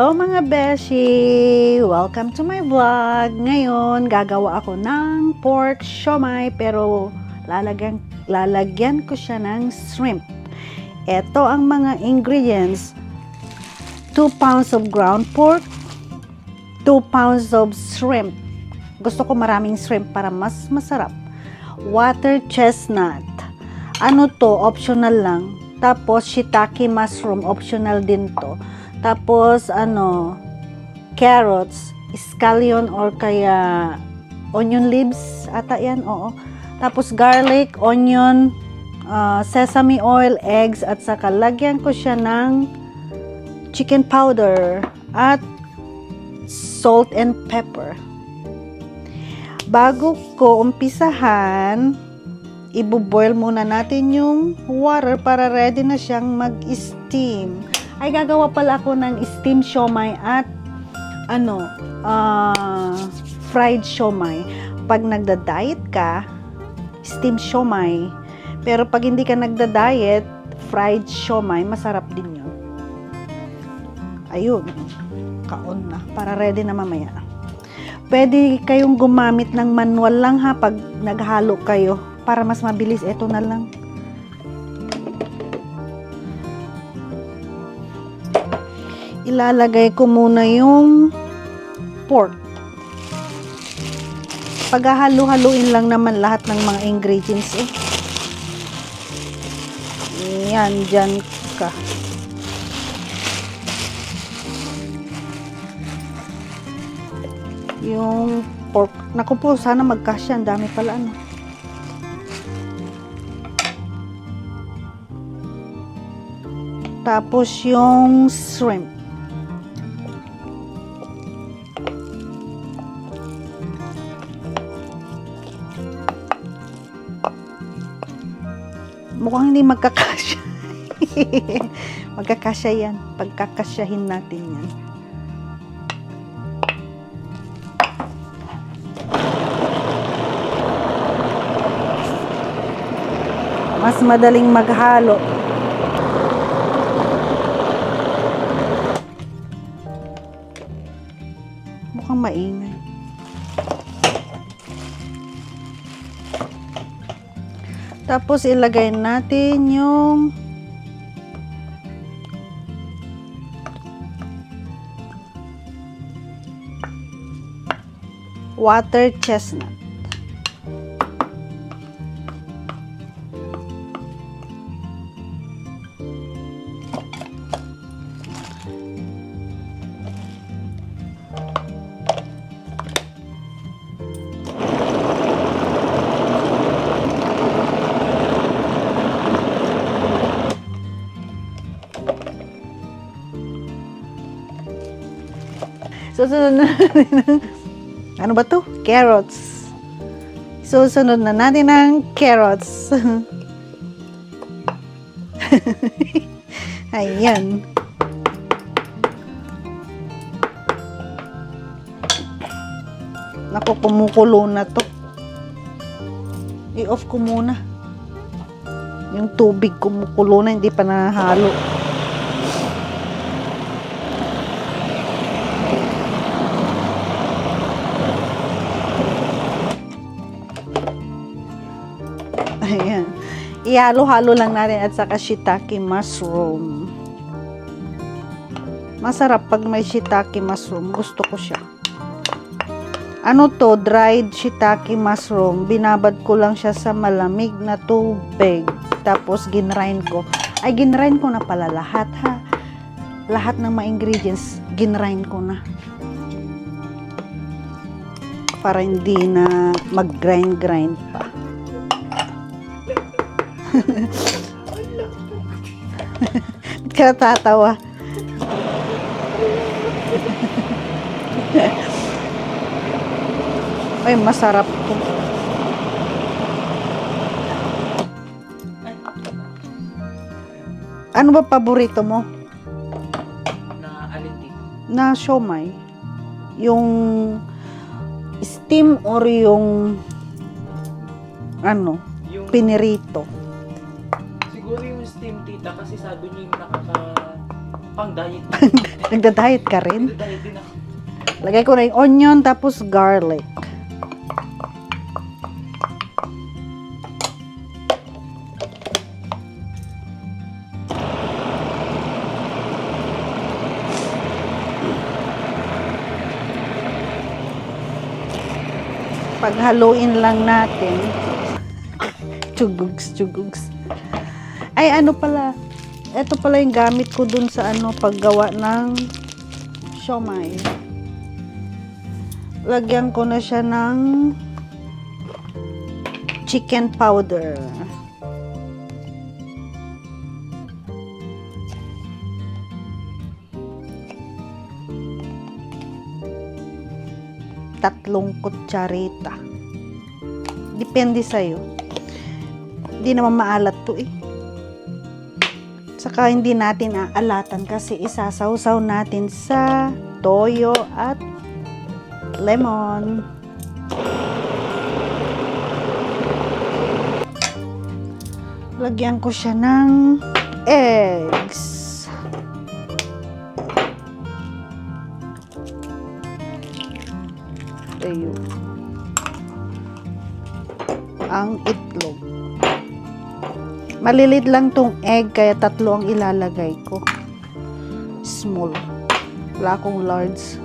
Hello mga beshi! Welcome to my vlog. Ngayon, gagawa ako ng pork siomai pero lalagyan ko siya ng shrimp. Ito ang mga ingredients. 2 pounds of ground pork, 2 pounds of shrimp. Gusto ko maraming shrimp para mas masarap. Water chestnut. Ano to? Optional lang. Tapos shiitake mushroom, optional din to. Tapos, carrots, scallion or kaya onion leaves, ata yan, oo. Tapos, garlic, onion, sesame oil, eggs, at saka lagyan ko siya ng chicken powder at salt and pepper. Bago ko umpisahan, ibuboil muna natin yung water para ready na siyang mag-steam. Ay, gagawa pala ako ng steam siomai at fried siomai. Pag nagda-diet ka, steam siomai. Pero pag hindi ka nagda-diet, fried siomai, masarap din yun. Ayun, kaon na, para ready na mamaya. Pwede kayong gumamit ng manual lang ha, pag naghalo kayo, para mas mabilis. Ito na lang. Ilalagay ko muna yung pork. Paghahalo-haluin lang naman lahat ng mga ingredients eh. Yan, dyan ka. Yung pork. Naku po, sana magkasya. Ang dami pala Tapos yung shrimp. Mukhang hindi magkakasya. Magkakasya yan. Pagkakasyahin natin yan. Mas madaling maghalo. Mukhang maingay. Tapos ilagay natin yung water chestnut. Susunod na natin ano ba to? Carrots. Susunod na natin ng carrots. Ayan. Naku, kumukulo na to. I-off ko muna. Yung tubig kumukulo na, hindi pa nahalo. Ayan. Ihalo-halo lang natin at saka shiitake mushroom. Masarap pag may shiitake mushroom. Gusto ko siya. Ano to? Dried shiitake mushroom. Binabad ko lang siya sa malamig na tubig. Tapos ginrind ko. Ay, ginrind ko na pala lahat ha. Lahat ng mga ingredients, ginrind ko na. Para hindi na mag-grind pa. Kaya tatawa. Ay, masarap to. Ano ba paborito mo? Na alin Na siomai? Yung steam or yung Yung pinirito? siguro yung steam tita kasi sabi niya yung Pang diet. Nagda-diet ka rin? Diet din ako. Lagay ko na yung onion tapos garlic. Paghaluin lang natin. Chugugs. Ay, ano pala. Ito pala yung gamit ko dun sa paggawa ng siomai. Lagyan ko na siya ng chicken powder. Tatlong kutsarita. Depende sa'yo. Hindi naman maalat to eh. Saka hindi natin aalatan kasi isasawsaw natin sa toyo at lemon. Lagyan ko siya ng eggs. Ayun. Ang itlog. Malilit lang tong egg kaya 3 ang ilalagay ko. Small. Wala akong large.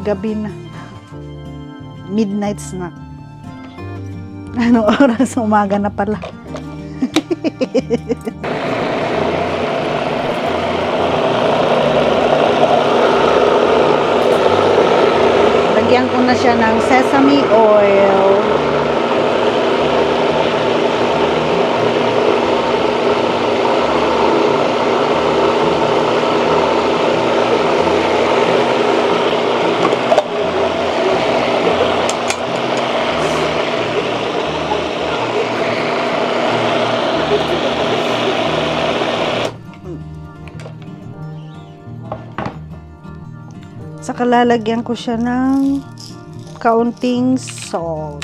Gabi na. Midnight snack. Anong oras? Umaga na pala. Lagyan ko na siya ng sesame oil. Saka lalagyan ko siya ng kaunting salt.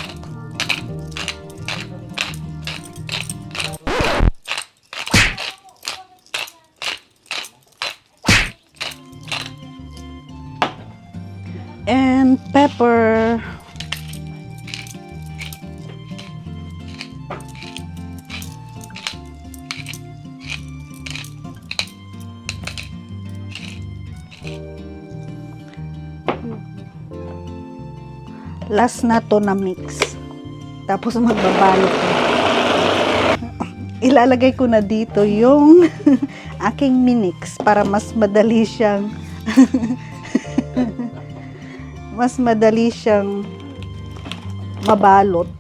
And pepper. Last na to na mix. Tapos magbabalot na. Ilalagay ko na dito yung aking minix para mas madali siyang mabalot.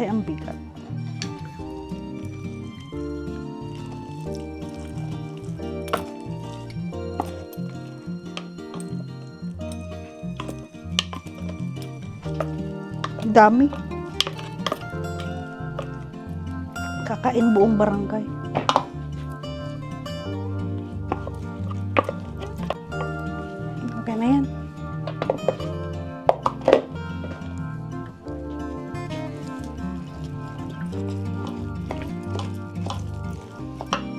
Ay, ang bigat. Dami. Kakain buong barangay. Okay na yan.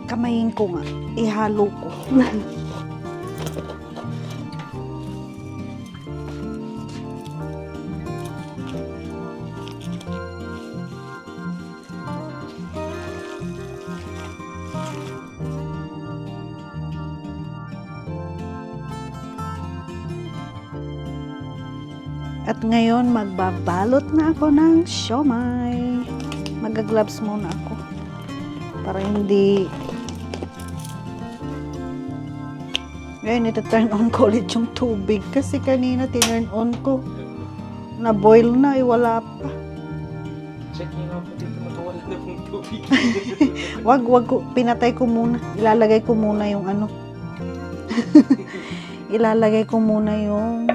Kamayin ko nga. Ihalo ko. At ngayon, magbabalot na ako ng siomai. Mag-gloves muna ako. Para hindi... Ngayon, ito-turn on ko ulit yung tubig. Kasi kanina, tinurn on ko. Na-boil na, wala pa. Check nyo nga po dito, magkawala na pong tubig. Wag ko. Pinatay ko muna. Ilalagay ko muna yung ano. Ilalagay ko muna yung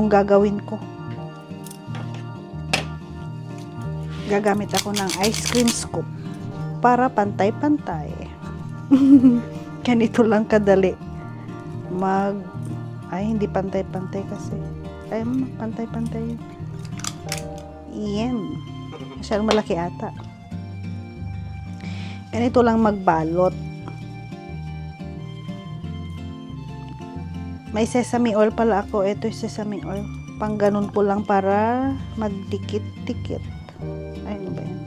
gagawin ko. Gagamit ako ng ice cream scoop para pantay-pantay. Ganito lang kadali. Ay, hindi pantay-pantay kasi. Ay, pantay-pantay yun. Yan. Masyadong malaki ata. Ganito lang magbalot. May sesame oil pala ako. Ito yung sesame oil. Pang ganun po lang para magdikit-dikit. Ay, ano ba yan?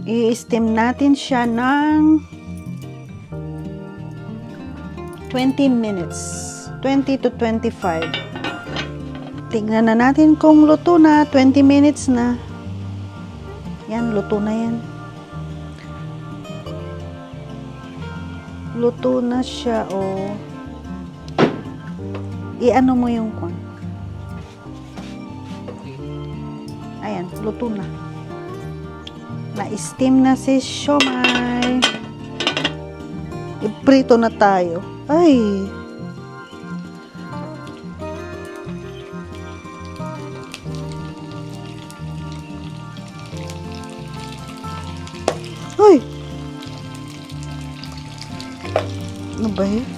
I-steam natin siya ng 20 minutes. 20 to 25. Tignan na natin kung luto na. 20 minutes na. Yan, luto na yan. Luto na siya, oh. I-ano mo yung kwan. Ayan, luto na. Na-steam na si siomai. Iprito na tayo. Ay! Ay! Ano ba yun?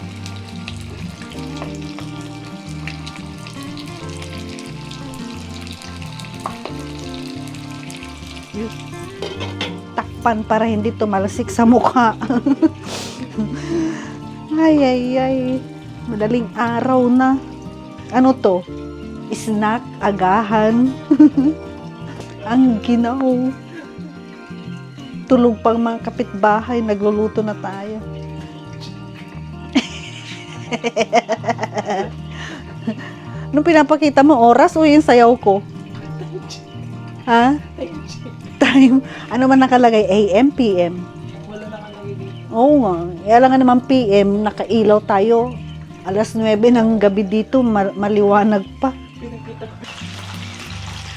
Takpan para hindi tumalsik sa mukha. Ay, ay, ay. Madaling araw na. Ano to? Snack, agahan. Ang ginaw. Tulog pang mga kapitbahay, nagluluto na tayo. Nung pinapakita mo oras o yung sayaw ko? Ha? Time. Ano man nakalagay? AM, PM? Wala nakalagay dito. Oo nga. Kaya lang nga naman PM, nakailaw tayo. Alas 9 ng gabi dito, maliwanag pa. Pinakita ko.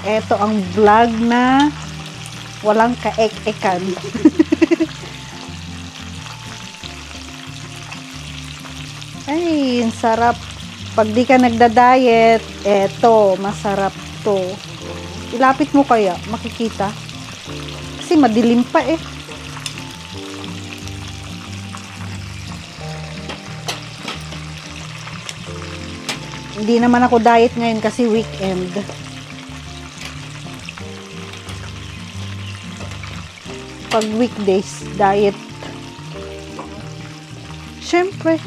Ito ang vlog na walang kaek-ekan. Ay, ang sarap. Pag di ka nagda-diet, eto, masarap to. Ilapit mo kaya, makikita. Kasi madilim pa eh. Hindi naman ako diet ngayon kasi weekend. Pag weekdays, diet. Siyempre.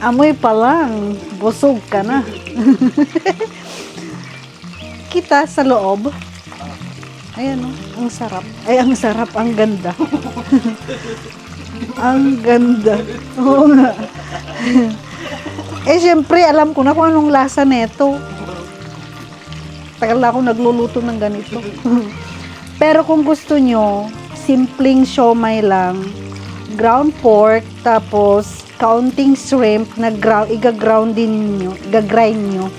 Amoy pa lang. Busog ka na. Kita sa loob. Ayan o, ang sarap. Ay, ang sarap, ang ganda. Ang ganda. Oo nga. Siyempre, alam ko na kung anong lasa neto. Tagal na ako nagluluto ng ganito. Pero kung gusto nyo, simpleng siomai lang, ground pork, tapos kaunting shrimp na iga-grind nyo.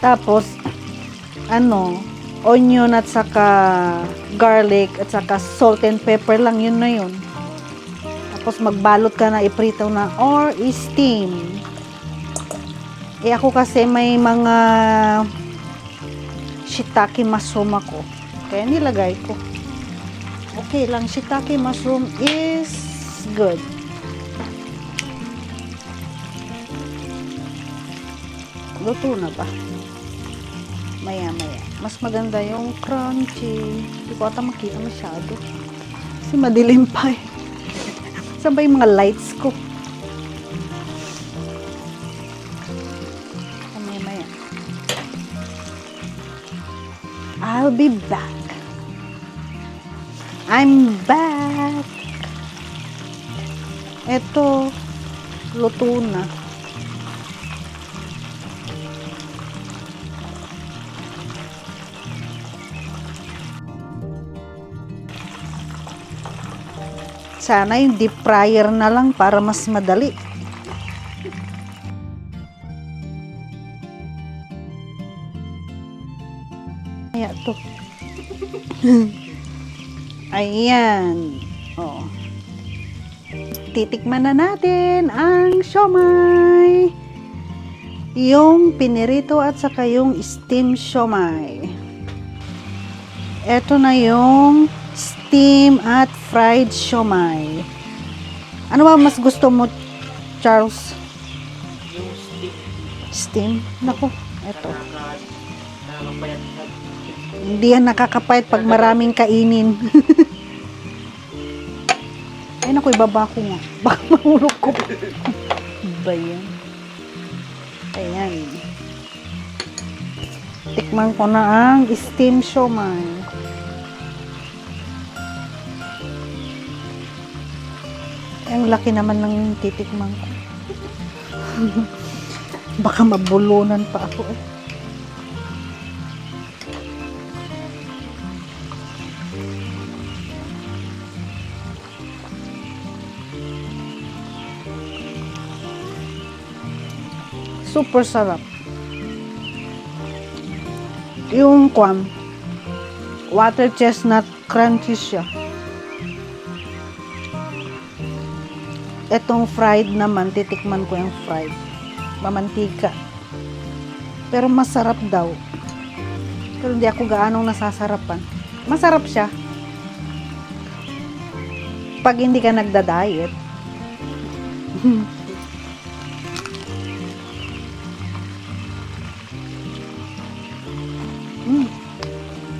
Tapos, onion at saka garlic at saka salt and pepper lang, yun na yun. Tapos magbalot ka na, iprito na or steam. Ako kasi may mga shiitake mushroom ako. Kaya nilagay ko. Okay lang, shiitake mushroom is good. Luto na ba? Maya-maya. Mas maganda yung crunchy. Hindi ko ata makita masyado. Kasi madilim pa eh. Saan ba yung mga lights ko? Maya-maya. I'll be back. I'm back. Eto, luto na. Sana yung deep fryer na lang para mas madali. Kaya to. Ayan. Oh. Titikman na natin ang siomai. Yung pinirito at saka yung steam siomai. Ito na yung steam at fried siomai. Ano ba mas gusto mo, Charles? Yung stick. Steam? Nako, ito. Nakakapayat ka. Hindi yan nakakapait pag maraming kainin. Ay, naku, ibaba ko nga. Baka mahulog ko. Ba yan? Ayan. Tikman ko na ang steam siomai. Ang laki naman ng titikman ko. Baka mabulunan pa ako eh. Super sarap. Yung water chestnut crunchy siya. Etong fried naman, titikman ko yung fried. Mamantika. Pero masarap daw. Pero hindi ako gaanong nasasarapan. Masarap siya. Pag hindi ka nagda-diet.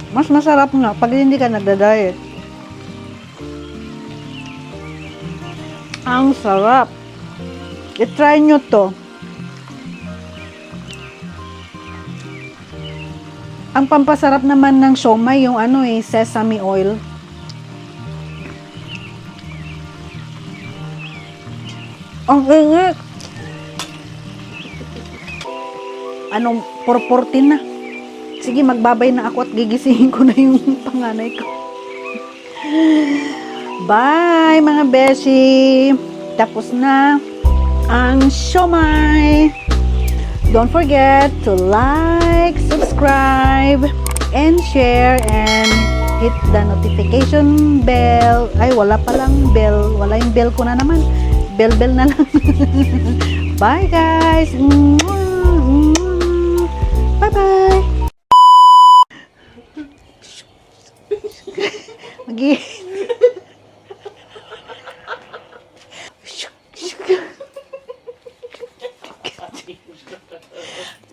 Mas masarap nga pag hindi ka nagda-diet. Ang sarap. I-try nyo to. Ang pampasarap naman ng siomai, yung sesame oil. Ang init. Anong 4:14 na? Sige, magbabay na ako at gigisingin ko na yung panganay ko. Bye, mga beshi! Tapos na ang siomai. Don't forget to like, subscribe, and share, and hit the notification bell. Ay, wala palang bell. Wala yung bell ko na naman. Bell na lang. Bye, guys! Bye-bye!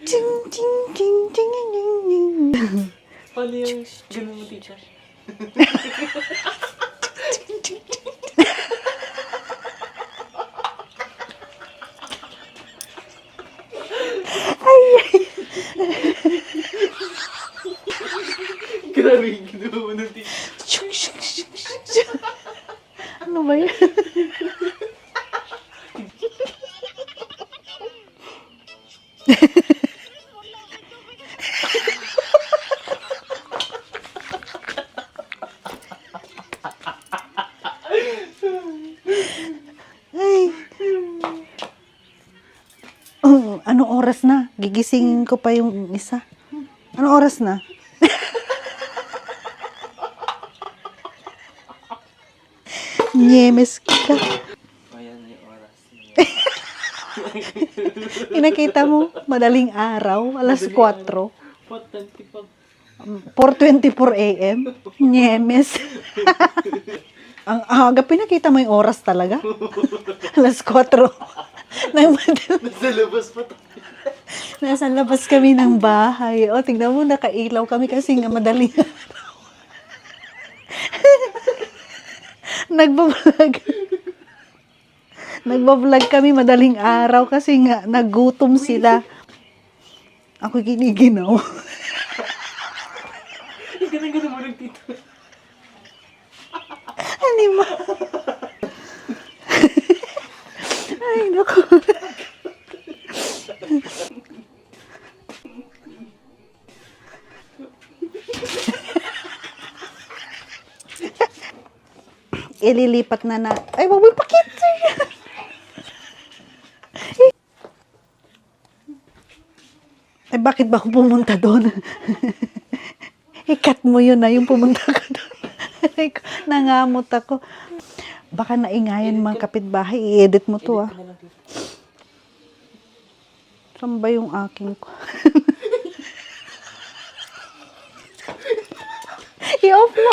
Ching, ching, ching, ching, ching, ching. Paano yung ganun mo, teacher? Grabe yung ginawa mo ng teacher. Ano ba yan? Ay. Anong oras na? Gigisingin ko pa yung isa. Anong oras na? Nyemes ka. Ayan na yung oras. Inakita mo, madaling araw, alas 4. 4:24 a.m. Nyemes. Ang aga, pinakita mo yung oras talaga. Alas 4. Nasa labas pa tayo. Nasa labas kami ng bahay. O, tingnan mo, nakailaw kami kasi nga madaling araw. Nagbablog. Nagbablog kami madaling araw kasi nga nagutom sila. Ako giniginaw. Ganun mo ng tito. Anima. Ay, naku. ililipat na. Ay, wag mo ipakita. Ay, bakit ba ako pumunta doon? I-cut mo yun na yung pumunta ka doon. Ay, nangamot ako. Baka naingayan mga kapitbahay. I-edit mo to, ah. Ano lang dito? Saan ba yung aking ko? I-off mo.